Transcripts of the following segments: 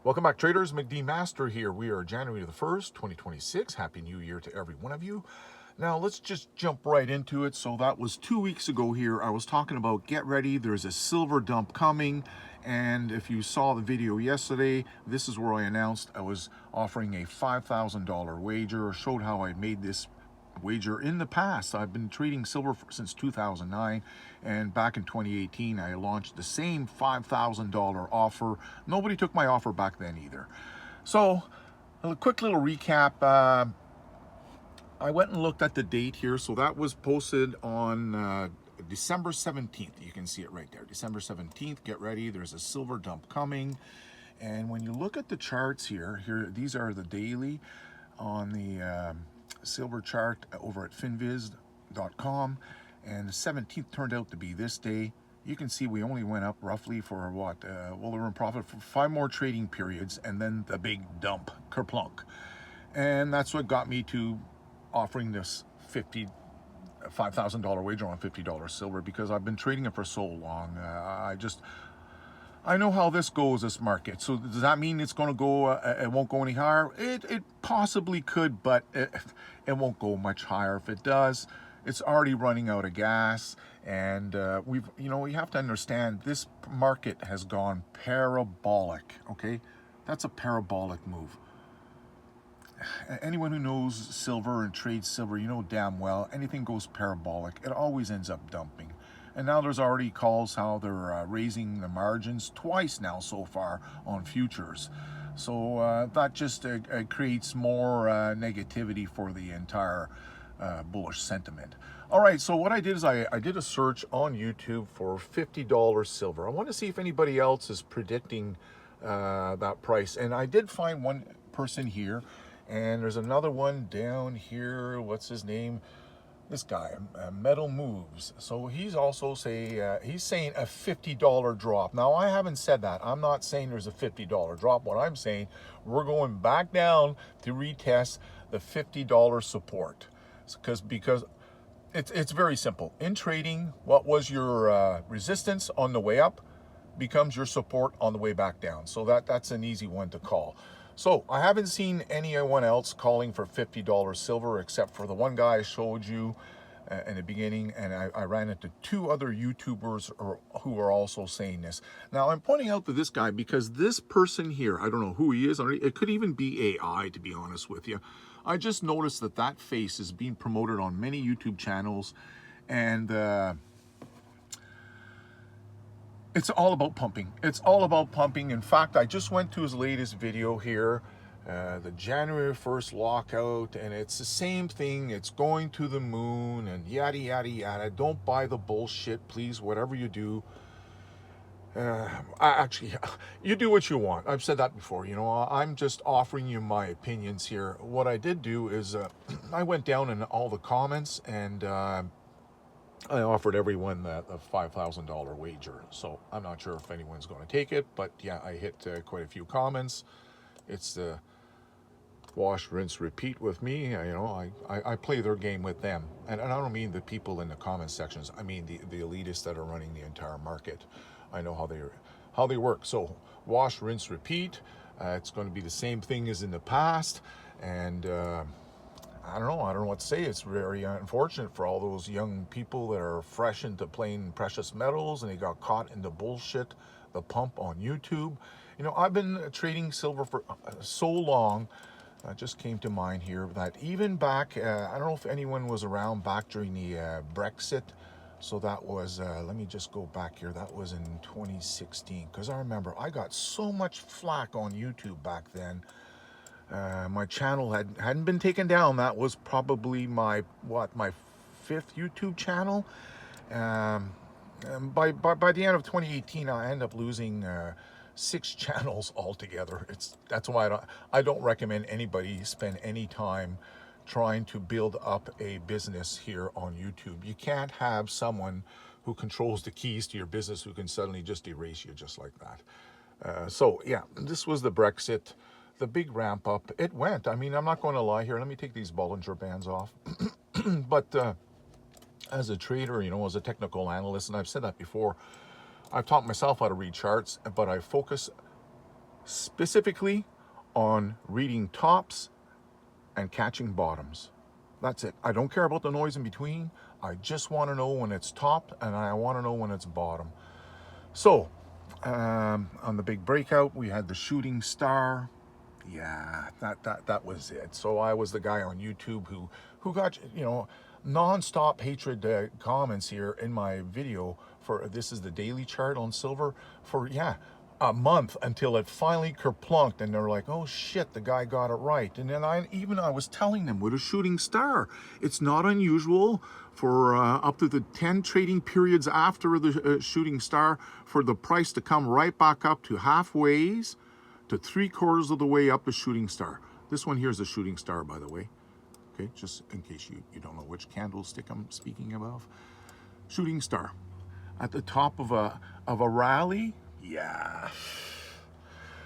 Welcome back, traders. McD Master here. We are January the 1st, 2026. Happy New Year to every one of you. Now, let's just jump right into it. So that was 2 weeks ago here. I was talking about get ready. There's a silver dump coming. And if you saw the video yesterday, this is where I announced I was offering a $5,000 wager, showed how I made this wager in the past. I've been trading silver since 2009, and back in 2018 I launched the same $5,000 offer. Nobody took my offer back then either. So a quick little recap. I went and looked at the date here. So that was posted on December 17th. You can see it right there, December 17th. Get ready, there's a silver dump coming. And when you look at the charts here, these are the daily on the silver chart over at finviz.com, and the 17th turned out to be this day. You can see we only went up roughly for what? Well, we were in profit for 5 more trading periods, and then the big dump, kerplunk. And that's what got me to offering this $5,000 wager on $50 silver, because I've been trading it for so long. I know how this goes, this market. So does that mean it's going to go, it won't go any higher? It possibly could, but it won't go much higher. If it does, it's already running out of gas. And we have to understand this market has gone parabolic, okay? That's a parabolic move. Anyone who knows silver and trades silver, you know damn well, anything goes parabolic, it always ends up dumping. And now there's already calls how they're raising the margins twice now so far on futures. So that just creates more negativity for the entire bullish sentiment. All right, so what I did is I did a search on YouTube for $50 silver. I want to see if anybody else is predicting that price. And I did find one person here, and there's another one down here. What's his name? This guy, Metal Moves. So he's also he's saying a $50 drop. Now, I haven't said that. I'm not saying there's a $50 drop. What I'm saying, we're going back down to retest the $50 support. Because it's very simple. In trading, what was your resistance on the way up becomes your support on the way back down. So that's an easy one to call. So I haven't seen anyone else calling for $50 silver except for the one guy I showed you in the beginning, and I ran into 2 other YouTubers who are also saying this. Now, I'm pointing out to this guy because this person here, I don't know who he is. It could even be AI, to be honest with you. I just noticed that face is being promoted on many YouTube channels, and it's all about pumping. It's all about pumping. In fact, I just went to his latest video here, the January 1st lockout, and it's the same thing. It's going to the moon and yada, yada, yada. Don't buy the bullshit, please, whatever you do. Actually, you do what you want. I've said that before. I'm just offering you my opinions here. What I did do is I went down in all the comments, and I offered everyone a $5,000 wager. So I'm not sure if anyone's going to take it, but yeah, I hit quite a few comments. It's the wash, rinse, repeat with me. I play their game with them. And I don't mean the people in the comment sections. I mean the elitists that are running the entire market. I know how they work. So wash, rinse, repeat. It's going to be the same thing as in the past. And I don't know what to say. It's very unfortunate for all those young people that are fresh into playing precious metals and they got caught in the bullshit, the pump on YouTube. I've been trading silver for so long. Just came to mind here that even back, I don't know if anyone was around back during the Brexit. So that was, let me just go back here. That was in 2016. Because I remember I got so much flack on YouTube back then. My channel hadn't been taken down. That was probably my 5th YouTube channel. By the end of 2018, I ended up losing 6 channels altogether. That's why I don't recommend anybody spend any time trying to build up a business here on YouTube. You can't have someone who controls the keys to your business who can suddenly just erase you just like that. So yeah, this was the Brexit. The big ramp up, it went. I mean, I'm not going to lie here. Let me take these Bollinger Bands off. But as a trader, as a technical analyst, and I've said that before, I've taught myself how to read charts, but I focus specifically on reading tops and catching bottoms. That's it. I don't care about the noise in between. I just want to know when it's top and I want to know when it's bottom. So on the big breakout, we had the shooting star. Yeah, that was it. So I was the guy on YouTube who got, you know, non-stop hatred comments here in my video for, this is the daily chart on silver, for a month, until it finally kerplunked and they're like, oh shit, the guy got it right. And then I was telling them with a shooting star, it's not unusual for up to the 10 trading periods after the shooting star for the price to come right back up to halfways to 3/4 of the way up the shooting star. This one here is a shooting star, by the way. Okay, just in case you don't know which candlestick I'm speaking about. Shooting star. At the top of a rally. Yeah.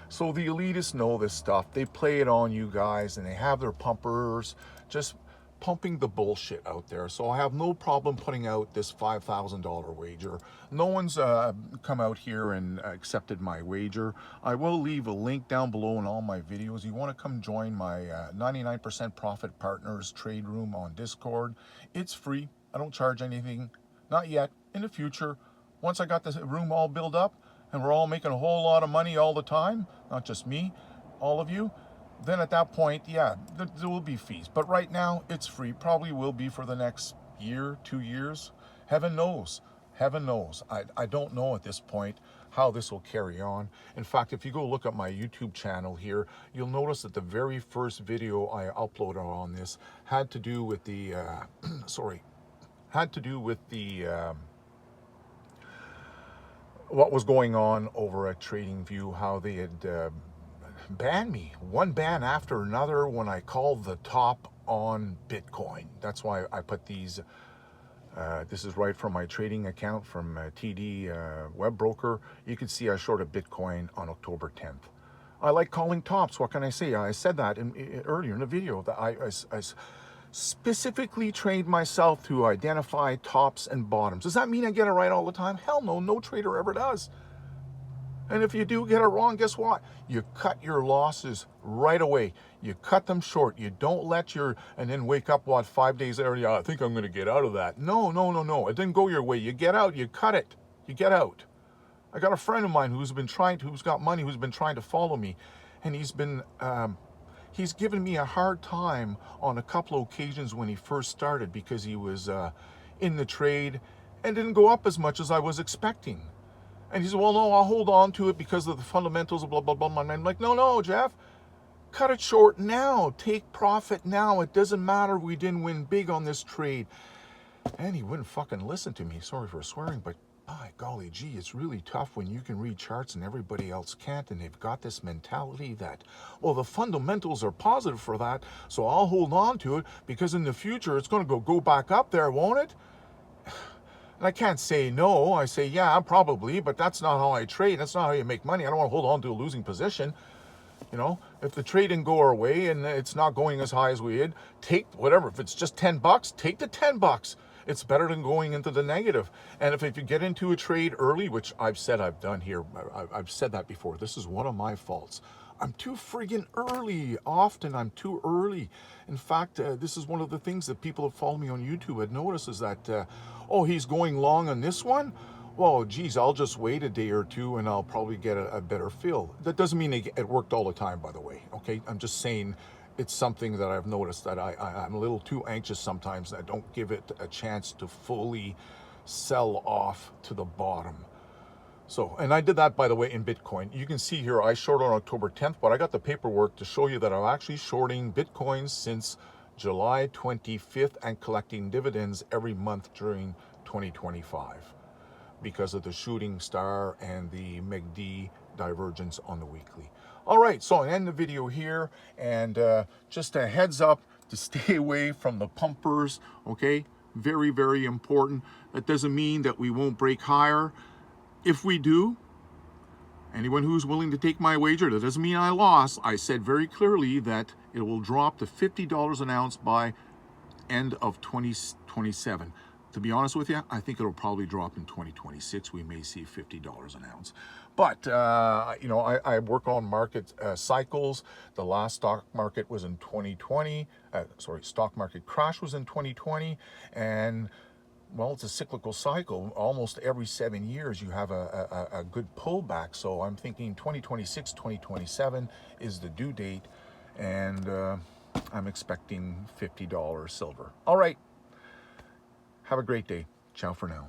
So the elitists know this stuff. They play it on you guys, and they have their pumpers just pumping the bullshit out there. So I have no problem putting out this $5,000 wager. No one's come out here and accepted my wager. I will leave a link down below in all my videos. You want to come join my 99% Profit Partners trade room on Discord. It's free. I don't charge anything. Not yet. In the future, once I got this room all built up and we're all making a whole lot of money all the time, not just me, all of you, then at that point, yeah, there will be fees. But right now, it's free. Probably will be for the next year, 2 years. Heaven knows. Heaven knows. I don't know at this point how this will carry on. In fact, if you go look at my YouTube channel here, you'll notice that the very first video I uploaded on this had to do with the, what was going on over at TradingView, how they had banned me, one ban after another, when I called the top on Bitcoin. That's why I put these, this is right from my trading account from TD web broker. You can see I shorted Bitcoin on October 10th. I like calling tops. What can I say? I said that earlier in the video, that I specifically trained myself to identify tops and bottoms. Does that mean I get it right all the time? Hell no, no trader ever does. And if you do get it wrong, guess what? You cut your losses right away. You cut them short. You don't let and then wake up, 5 days later, yeah, I think I'm going to get out of that. No. It didn't go your way. You get out, you cut it. You get out. I got a friend of mine who's got money, who's been trying to follow me. And he's given me a hard time on a couple of occasions when he first started, because he was in the trade and didn't go up as much as I was expecting. And he said, well, no, I'll hold on to it because of the fundamentals, blah, blah, blah. And I'm like, no, Jeff, cut it short now. Take profit now. It doesn't matter. We didn't win big on this trade. And he wouldn't fucking listen to me. Sorry for swearing, but by golly gee, it's really tough when you can read charts and everybody else can't. And they've got this mentality that, well, the fundamentals are positive for that, so I'll hold on to it because in the future it's going to go back up there, won't it? And I can't say no. I say, yeah, probably, but that's not how I trade. That's not how you make money. I don't want to hold on to a losing position. You know, if the trade didn't go our way and it's not going as high as we had, take whatever. If it's just $10, take the $10. It's better than going into the negative. And if you get into a trade early, which I've said I've done here, I've said that before. This is one of my faults. I'm too friggin' early. Often I'm too early. In fact, this is one of the things that people that follow me on YouTube had noticed, is that, oh, he's going long on this one? Well, geez, I'll just wait a day or two and I'll probably get a better feel. That doesn't mean it worked all the time, by the way, okay? I'm just saying it's something that I've noticed, that I'm a little too anxious sometimes. I don't give it a chance to fully sell off to the bottom. So, and I did that, by the way, in Bitcoin. You can see here I shorted on October 10th, but I got the paperwork to show you that I'm actually shorting Bitcoin since July 25th and collecting dividends every month during 2025 because of the shooting star and the MACD divergence on the weekly. All right, so I end the video here, and just a heads up to stay away from the pumpers, okay? Very, very important. That doesn't mean that we won't break higher. If we do, anyone who's willing to take my wager, that doesn't mean I lost. I said very clearly that it will drop to $50 an ounce by end of 2027. To be honest with you, I think it'll probably drop in 2026. We may see $50 an ounce. But, you know, I work on market cycles. The last stock market was in 2020. Stock market crash was in 2020. And, well, it's a cyclical cycle. Almost every 7 years, you have a good pullback. So I'm thinking 2026, 2027 is the due date. And I'm expecting $50 silver. All right. Have a great day. Ciao for now.